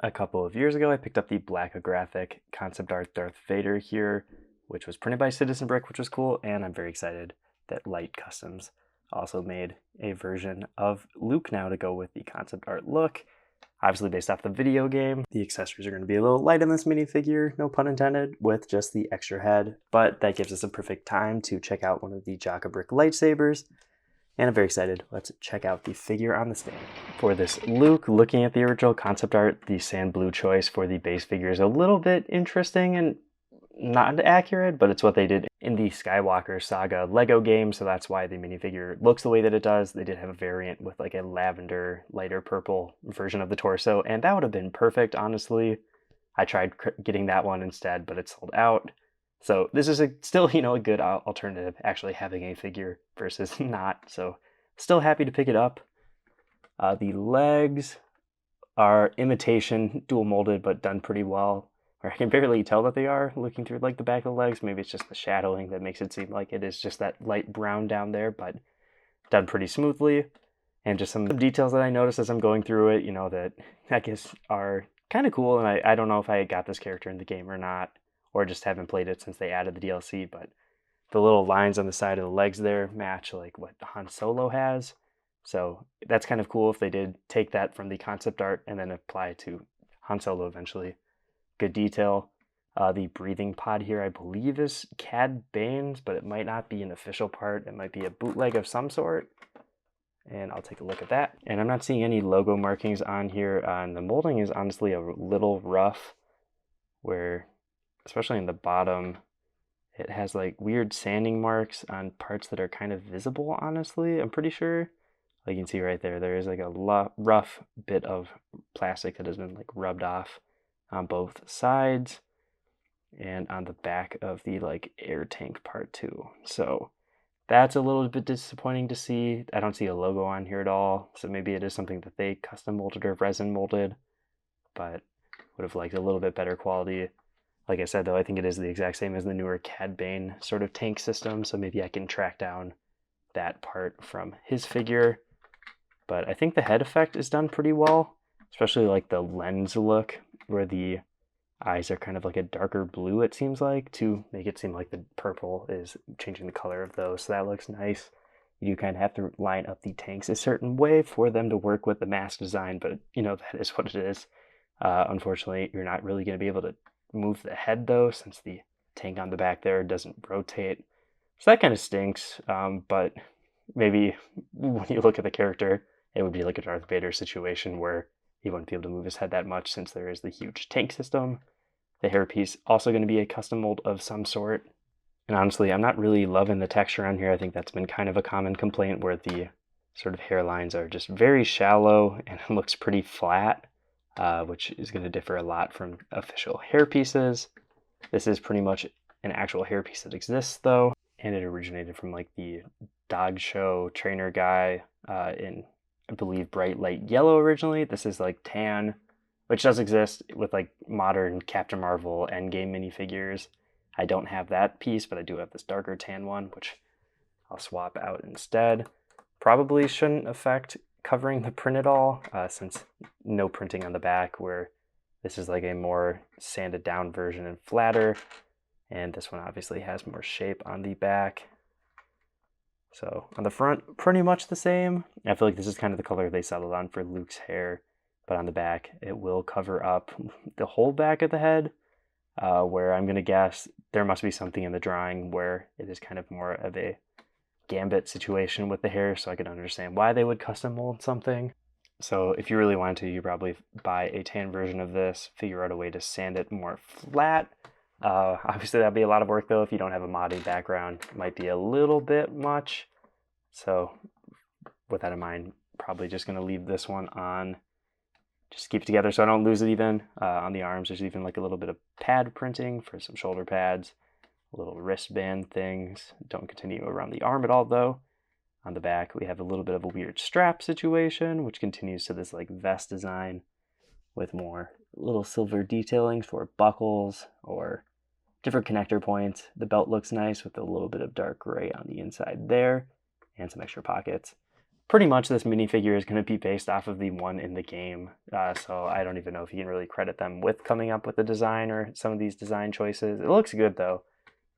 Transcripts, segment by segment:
A couple of years ago, I picked up the blackographic concept art Darth Vader here, which was printed by Citizen Brick, which was cool, and I'm very excited that Light Customs also made a version of Luke now to go with the concept art look. Obviously based off the video game. The accessories are going to be a little light in this minifigure, no pun intended, with just the extra head, but that gives us a perfect time to check out one of the Jaka Brick lightsabers. And I'm very excited. Let's check out the figure on the stand. For this Luke, looking at the original concept art, the sand blue choice for the base figure is a little bit interesting and not accurate, but it's what they did in the Skywalker Saga Lego game, so that's why the minifigure looks the way that it does. They did have a variant with like a lavender, lighter purple version of the torso, and that would have been perfect, honestly. I tried getting that one instead, but it sold out. So this is still, a good alternative, actually having a figure versus not. So still happy to pick it up. The legs are imitation, dual molded, but done pretty well. Or I can barely tell that they are looking through like the back of the legs. Maybe it's just the shadowing that makes it seem like it is just that light brown down there, but done pretty smoothly. And just some details that I noticed as I'm going through it, that I guess are kind of cool. And I don't know if I got this character in the game or not, or just haven't played it since they added the DLC, but the little lines on the side of the legs there match like what Han Solo has. So that's kind of cool if they did take that from the concept art and then apply it to Han Solo eventually. Good detail. The breathing pod here, I believe, is Cad Bane's, but it might not be an official part. It might be a bootleg of some sort. And I'll take a look at that. And I'm not seeing any logo markings on here. And the molding is honestly a little rough, where especially in the bottom, it has like weird sanding marks on parts that are kind of visible, honestly. I'm pretty sure. Like you can see right there, there is like a rough bit of plastic that has been like rubbed off on both sides and on the back of the like air tank part too. So that's a little bit disappointing to see. I don't see a logo on here at all. So maybe it is something that they custom molded or resin molded, but would have liked a little bit better quality. Like I said, though, I think it is the exact same as the newer Cad Bane sort of tank system, so maybe I can track down that part from his figure. But I think the head effect is done pretty well, especially like the lens look, where the eyes are kind of like a darker blue, it seems like, to make it seem like the purple is changing the color of those. So that looks nice. You do kind of have to line up the tanks a certain way for them to work with the mask design, but that is what it is. Unfortunately, you're not really going to be able to move the head though, since the tank on the back there doesn't rotate. So that kind of stinks, but maybe when you look at the character, it would be like a Darth Vader situation where he wouldn't be able to move his head that much since there is the huge tank system. The hairpiece also going to be a custom mold of some sort. And honestly, I'm not really loving the texture on here. I think that's been kind of a common complaint, where the sort of hairlines are just very shallow and it looks pretty flat, which is going to differ a lot from official hairpieces. This is pretty much an actual hairpiece that exists though, and it originated from like the dog show trainer guy in, I believe, bright light yellow originally. This is like tan, which does exist with like modern Captain Marvel Endgame minifigures. I don't have that piece, but I do have this darker tan one, which I'll swap out instead. Probably shouldn't affect covering the print at all, since no printing on the back, where this is like a more sanded down version and flatter, and this one obviously has more shape on the back. So on the front, pretty much the same. I feel like this is kind of the color they settled on for Luke's hair, but on the back, it will cover up the whole back of the head, where I'm going to guess there must be something in the drawing where it is kind of more of a gambit situation with the hair, so I could understand why they would custom mold something. So if you really want to, you probably buy a tan version of this, figure out a way to sand it more flat. Obviously that'd be a lot of work though if you don't have a modding background. It might be a little bit much. So with that in mind, probably just going to leave this one on, just keep it together so I don't lose it even. On the arms, there's even like a little bit of pad printing for some shoulder pads, little wristband things. Don't continue around the arm at all though. On the back, we have a little bit of a weird strap situation, which continues to this like vest design with more little silver detailing for buckles or different connector points. The belt looks nice with a little bit of dark gray on the inside there and some extra pockets. pretty much this minifigure is going to be based off of the one in the game. So I don't even know if you can really credit them with coming up with the design or some of these design choices. It looks good though.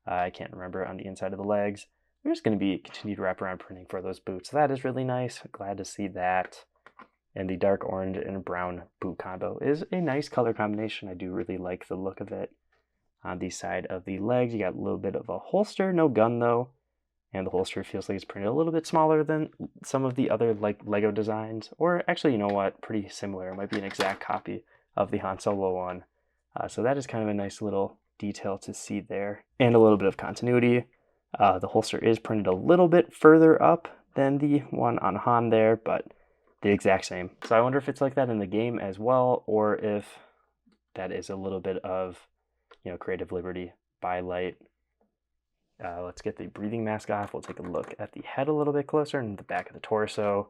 I can't remember on the inside of the legs. There's going to be continued wraparound printing for those boots. That is really nice. Glad to see that. And the dark orange and brown boot combo is a nice color combination. I do really like the look of it. On the side of the legs, you got a little bit of a holster, no gun though. And the holster feels like it's printed a little bit smaller than some of the other like Lego designs. Or actually, you know what? Pretty similar. It might be an exact copy of the Han Solo one. So that is kind of a nice little detail to see there. And a little bit of continuity. The holster is printed a little bit further up than the one on Han there, but the exact same. So I wonder if it's like that in the game as well, or if that is a little bit of, you know, creative liberty by Light. Let's get the breathing mask off. We'll take a look at the head a little bit closer and the back of the torso.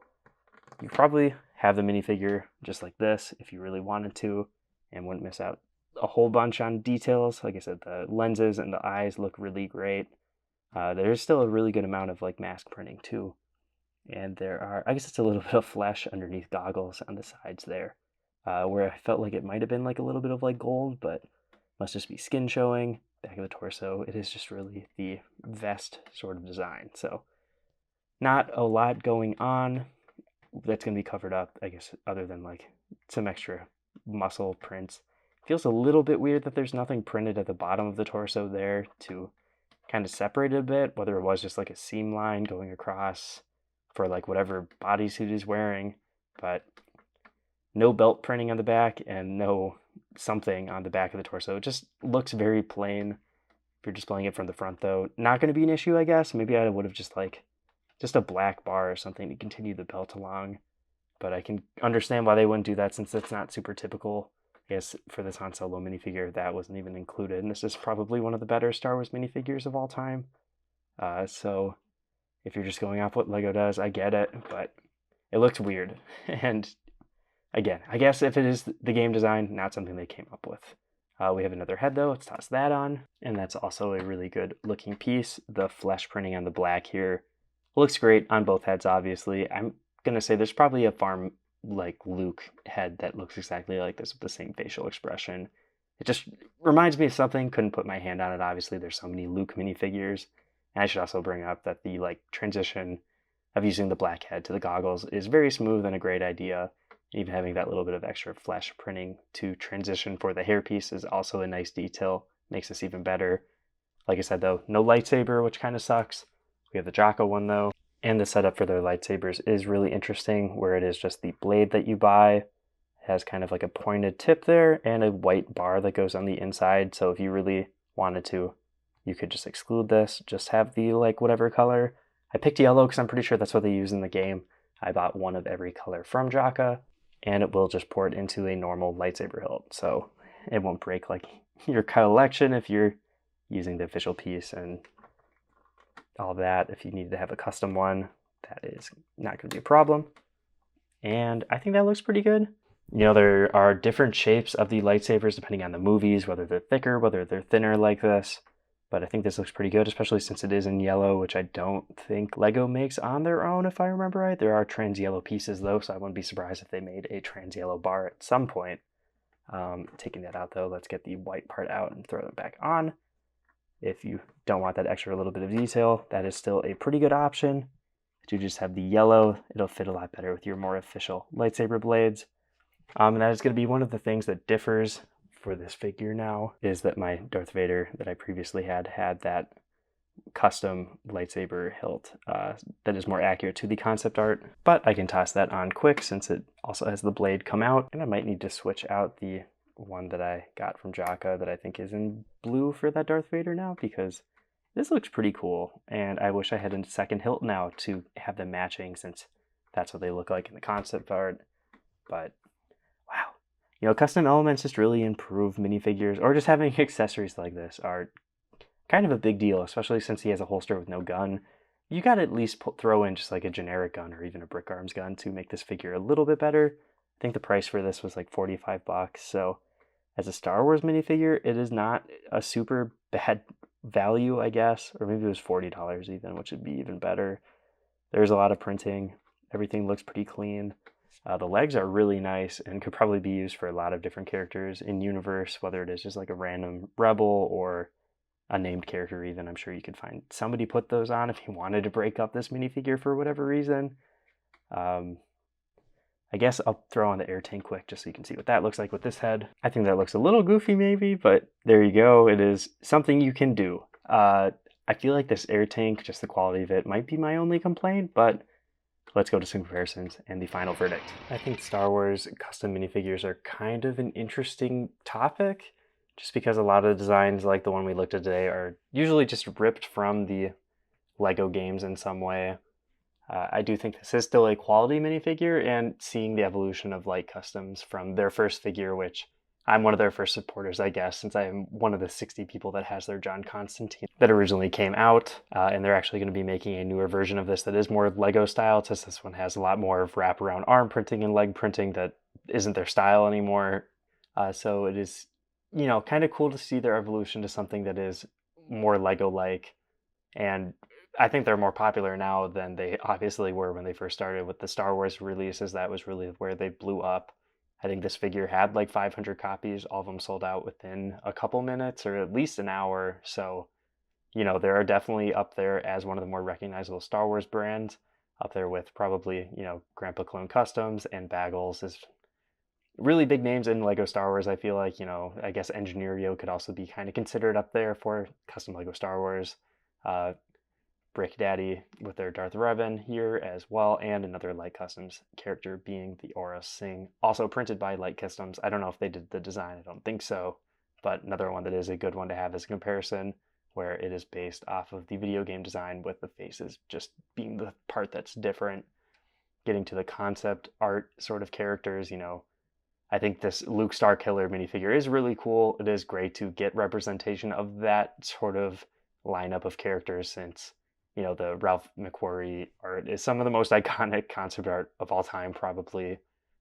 You probably have the minifigure just like this if you really wanted to and wouldn't miss out a whole bunch on details. Like I said, the lenses and the eyes look really great. There's still a really good amount of like mask printing too. And there are, I guess it's a little bit of flesh underneath goggles on the sides there, where I felt like it might have been like a little bit of like gold, but must just be skin showing. Back of the torso, it is just really the vest sort of design. So not a lot going on that's going to be covered up, I guess, other than like some extra muscle prints. Feels a little bit weird that there's nothing printed at the bottom of the torso there to kind of separate it a bit, whether it was just like a seam line going across for like whatever bodysuit he's wearing, but no belt printing on the back and no something on the back of the torso. It just looks very plain. If you're displaying it from the front though, not going to be an issue, I guess. Maybe I would have just a black bar or something to continue the belt along, but I can understand why they wouldn't do that since it's not super typical. I guess for this Han Solo minifigure, that wasn't even included, and this is probably one of the better Star Wars minifigures of all time. So if you're just going off what Lego does, I get it, but it looks weird. And again, I guess if it is the game design, not something they came up with. We have another head though, let's toss that on. And that's also a really good looking piece. The flesh printing on the black here looks great on both heads, obviously. I'm gonna say there's probably a farm like Luke head that looks exactly like this with the same facial expression. It just reminds me of something, couldn't put my hand on it. Obviously there's so many Luke minifigures. And I should also bring up that the like transition of using the black head to the goggles is very smooth and a great idea. Even having that little bit of extra flesh printing to transition for the hairpiece is also a nice detail, makes this even better. Like I said though, no lightsaber, which kind of sucks. We have the Jaka one though, and the setup for their lightsabers is really interesting, where it is just the blade that you buy. It has kind of like a pointed tip there and a white bar that goes on the inside, so if you really wanted to, you could just exclude this, just have the like whatever color. I picked yellow because I'm pretty sure that's what they use in the game. I bought one of every color from Jaka, and it will just port into a normal lightsaber hilt, so it won't break like your collection if you're using the official piece and all that. If you need to have a custom one, that is not going to be a problem. And I think that looks pretty good. You know, there are different shapes of the lightsabers depending on the movies, whether they're thicker, whether they're thinner like this. But I think this looks pretty good, especially since it is in yellow, which I don't think Lego makes on their own, if I remember right. There are trans yellow pieces though, so I wouldn't be surprised if they made a trans yellow bar at some point. Taking that out though, let's get the white part out and throw it back on. If you don't want that extra little bit of detail, that is still a pretty good option. If you just have the yellow, it'll fit a lot better with your more official lightsaber blades. And that is going to be one of the things that differs for this figure now, is that my Darth Vader that I previously had that custom lightsaber hilt that is more accurate to the concept art. But I can toss that on quick since it also has the blade come out, and I might need to switch out the one that I got from Jaka that I think is in blue for that Darth Vader now, because this looks pretty cool, and I wish I had a second hilt now to have them matching, since that's what they look like in the concept art. But wow, you know, custom elements just really improve minifigures, or just having accessories like this are kind of a big deal, especially since he has a holster with no gun. You gotta at least throw in just like a generic gun or even a brick arms gun to make this figure a little bit better. I think the price for this was like 45 bucks, so as a Star Wars minifigure, it is not a super bad value, I guess, or maybe it was $40 even, which would be even better. There's a lot of printing. Everything looks pretty clean. The legs are really nice and could probably be used for a lot of different characters in universe, whether it is just like a random rebel or a named character even. I'm sure you could find somebody put those on if you wanted to break up this minifigure for whatever reason. I guess I'll throw on the air tank quick just so you can see what that looks like with this head. I think that looks a little goofy maybe, but there you go. It is something you can do. I feel like this air tank, just the quality of it, might be my only complaint, but let's go to some comparisons and the final verdict. I think Star Wars custom minifigures are kind of an interesting topic, just because a lot of the designs like the one we looked at today are usually just ripped from the Lego games in some way. I do think this is still a quality minifigure, and seeing the evolution of Light Customs from their first figure, which I'm one of their first supporters, I guess, since I am one of the 60 people that has their John Constantine that originally came out, and they're actually going to be making a newer version of this that is more Lego style, just this one has a lot more of wraparound arm printing and leg printing that isn't their style anymore. So it is, you know, kind of cool to see their evolution to something that is more Lego-like, and I think they're more popular now than they obviously were when they first started with the Star Wars releases. That was really where they blew up. I think this figure had like 500 copies. All of them sold out within a couple minutes or at least an hour. So, you know, they're definitely up there as one of the more recognizable Star Wars brands, up there with probably, you know, Grandpa Clone Customs and Baggles is really big names in Lego Star Wars. I feel like, you know, I guess Engineerio could also be kind of considered up there for custom Lego Star Wars. Brick Daddy with their Darth Revan here as well, and another Light Customs character being the Aura Singh, also printed by Light Customs. I don't know if they did the design, I don't think so, but another one that is a good one to have as a comparison, where it is based off of the video game design with the faces just being the part that's different. Getting to the concept art sort of characters, you know, I think this Luke Starkiller minifigure is really cool. It is great to get representation of that sort of lineup of characters, since, you know, the Ralph McQuarrie art is some of the most iconic concept art of all time, probably.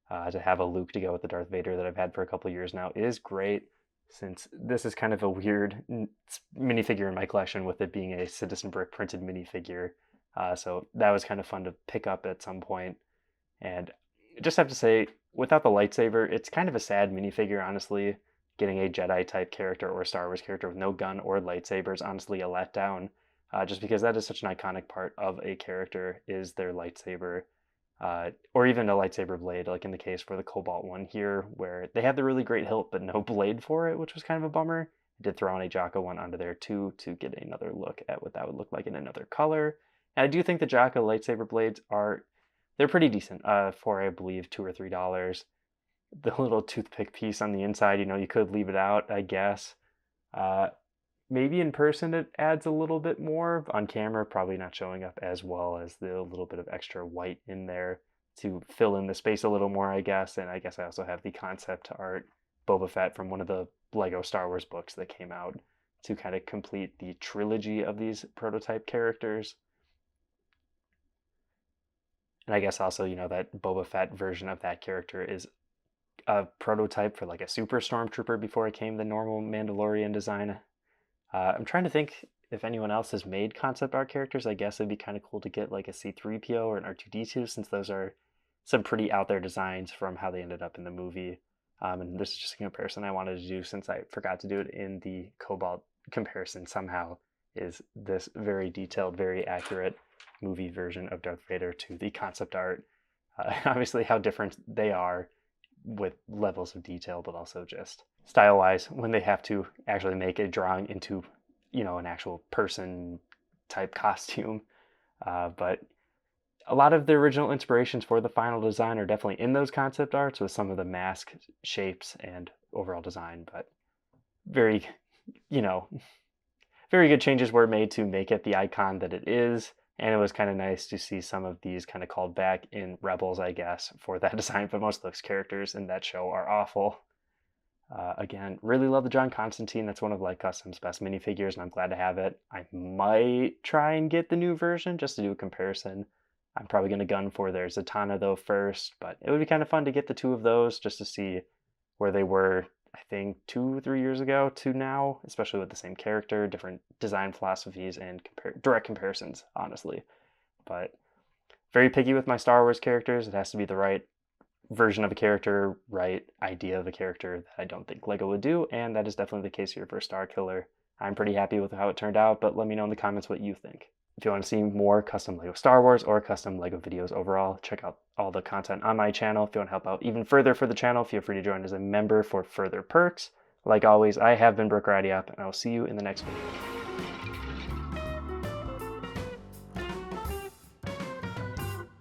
To have a Luke to go with the Darth Vader that I've had for a couple years now is great, since this is kind of a weird minifigure in my collection, with it being a Citizen Brick printed minifigure. So that was kind of fun to pick up at some point. And I just have to say, without the lightsaber, it's kind of a sad minifigure, honestly. Getting a Jedi type character or a Star Wars character with no gun or lightsaber is honestly a letdown. Just because that is such an iconic part of a character, is their lightsaber, or even a lightsaber blade, like in the case for the Cobalt one here, where they had the really great hilt but no blade for it, which was kind of a bummer. I did throw on a Jaka one onto there too to get another look at what that would look like in another color. And I do think the Jaka lightsaber blades they're pretty decent for, I believe, $2 or $3. The little toothpick piece on the inside, you know, you could leave it out, I guess. Maybe in person it adds a little bit more. On camera, probably not showing up as well as the little bit of extra white in there to fill in the space a little more, I guess. And I guess I also have the concept art Boba Fett from one of the Lego Star Wars books that came out to kind of complete the trilogy of these prototype characters. And I guess also, you know, that Boba Fett version of that character is a prototype for like a super stormtrooper before it came the normal Mandalorian design. I'm trying to think if anyone else has made concept art characters. I guess it'd be kind of cool to get like a C-3PO or an R2-D2, since those are some pretty out there designs from how they ended up in the movie. And this is just a comparison I wanted to do, since I forgot to do it in the Cobalt comparison somehow, is this very detailed, very accurate movie version of Darth Vader to the concept art. Obviously how different they are with levels of detail, but also just style-wise when they have to actually make a drawing into, you know, an actual person type costume. But a lot of the original inspirations for the final design are definitely in those concept arts, with some of the mask shapes and overall design. But very, you know, very good changes were made to make it the icon that it is. And it was kind of nice to see some of these kind of called back in Rebels, I guess, for that design. But most of those characters in that show are awful. Again, really love the John Constantine. That's one of Light Custom's best minifigures, and I'm glad to have it. I might try and get the new version just to do a comparison. I'm probably going to gun for their Zatanna, though, first. But it would be kind of fun to get the two of those just to see where they were, I think, 2 or 3 years ago to now, especially with the same character, different design philosophies, and direct comparisons, honestly. But very picky with my Star Wars characters. It has to be the right version of a character, right idea of a character that I don't think Lego would do, and that is definitely the case here for Starkiller. I'm pretty happy with how it turned out, but let me know in the comments what you think. If you want to see more custom Lego Star Wars or custom Lego videos overall, check out all the content on my channel. If you want to help out even further for the channel, feel free to join as a member for further perks. Like always, I have been Brooke Radiop, and I will see you in the next video.